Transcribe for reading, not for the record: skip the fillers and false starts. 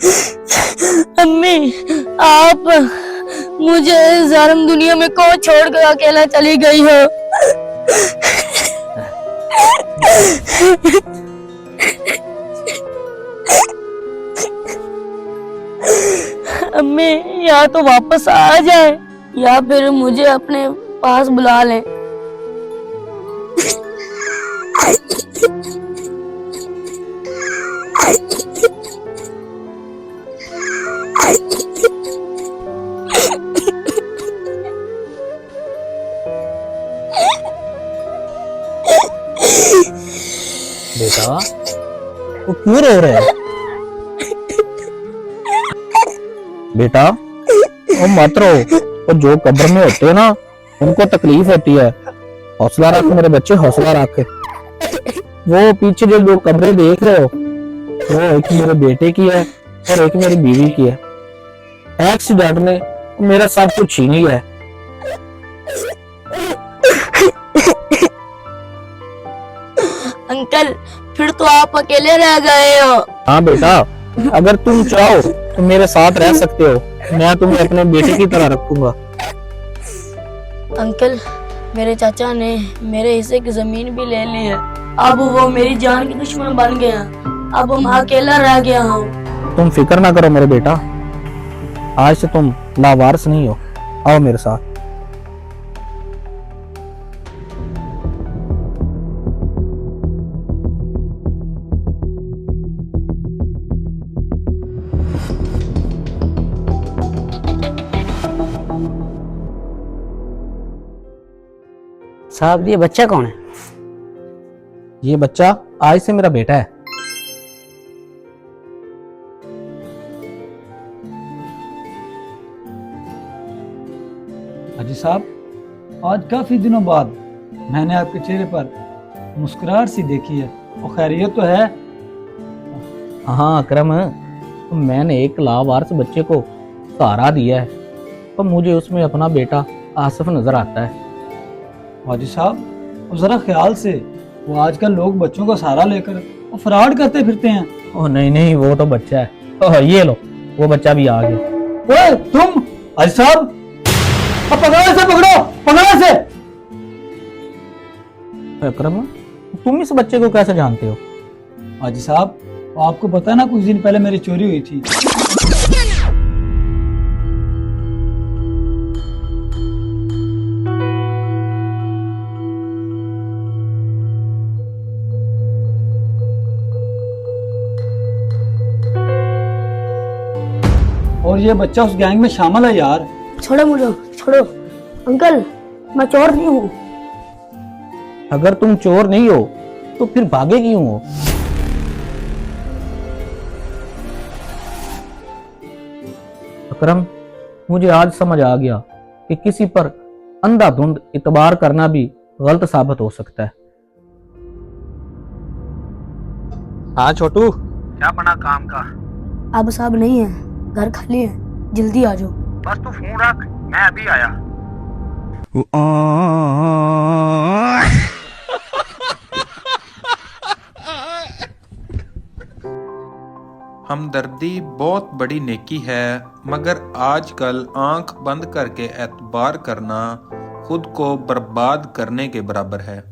अम्मी, आप मुझे जालिम दुनिया में कौन छोड़कर अकेला चली गई हो। अम्मी, या तो वापस आ जाए या फिर मुझे अपने पास बुला लें। बेटा, वो क्यों रो रहे है? बेटा, वो मत रो। वो जो कब्र में होते हैं ना, उनको तकलीफ होती है। हौसला रख मेरे बच्चे, हौसला रख। वो पीछे जो दो कब्रें देख रहे हो, वो एक मेरे बेटे की है और एक मेरी बीवी की है। एक्सीडेंट ने मेरा सब कुछ छीन लिया है। अंकल, फिर तो आप अकेले रह गए हो। हाँ बेटा, अगर तुम चाहो तो मेरे साथ रह सकते हो। मैं तुम्हें अपने बेटे की तरह रखूंगा। अंकल, मेरे चाचा ने मेरे हिस्से की जमीन भी ले ली है। अब वो मेरी जान की दुश्मन बन गया। अब मैं अकेला रह गया हूँ। तुम फिक्र ना करो मेरे बेटा, आज से तुम लावारिस नहीं हो। आओ मेरे साथ। साहब, ये बच्चा कौन है? ये बच्चा आज से मेरा बेटा है। हाजी साहब, आज काफी दिनों बाद मैंने आपके चेहरे पर मुस्कुराहट सी देखी है। और खैरियत तो है? हाँ अकरम, तो मैंने एक लावारिस बच्चे को सहारा दिया है, तो मुझे उसमें अपना बेटा आसिफ नजर आता है। हाजी साहब, अब जरा ख्याल से, वो आजकल लोग बच्चों का सहारा लेकर वो फ्रॉड करते फिरते हैं। ओह नहीं नहीं, वो तो बच्चा है। ओह ये लो, वो बच्चा भी आ गया। ओए तुम! हाजी साहब, अब पकड़ो इसे, पकड़ो पकड़ो इसे। अकरम, तुम इस बच्चे को कैसे जानते हो? हाजी साहब, आपको पता है ना, कुछ दिन पहले मेरी चोरी हुई थी। और ये बच्चा उस गैंग में शामिल है यार। छोड़ो मुझे, छोड़ो। अंकल, मैं चोर नहीं हूँ। अगर तुम चोर नहीं हो तो फिर भागे क्यों हो? अकरम, मुझे आज समझ आ गया कि किसी पर अंधाधुंध इतबार करना भी गलत साबित हो सकता है। हाँ छोटू, क्या बना काम का? अब साहब नहीं है, घर खाली है, जल्दी आ जाओ। बस तू फोन रख, मैं अभी आया। हमदर्दी बहुत बड़ी नेकी है, मगर आजकल आंख बंद करके एतबार करना खुद को बर्बाद करने के बराबर है।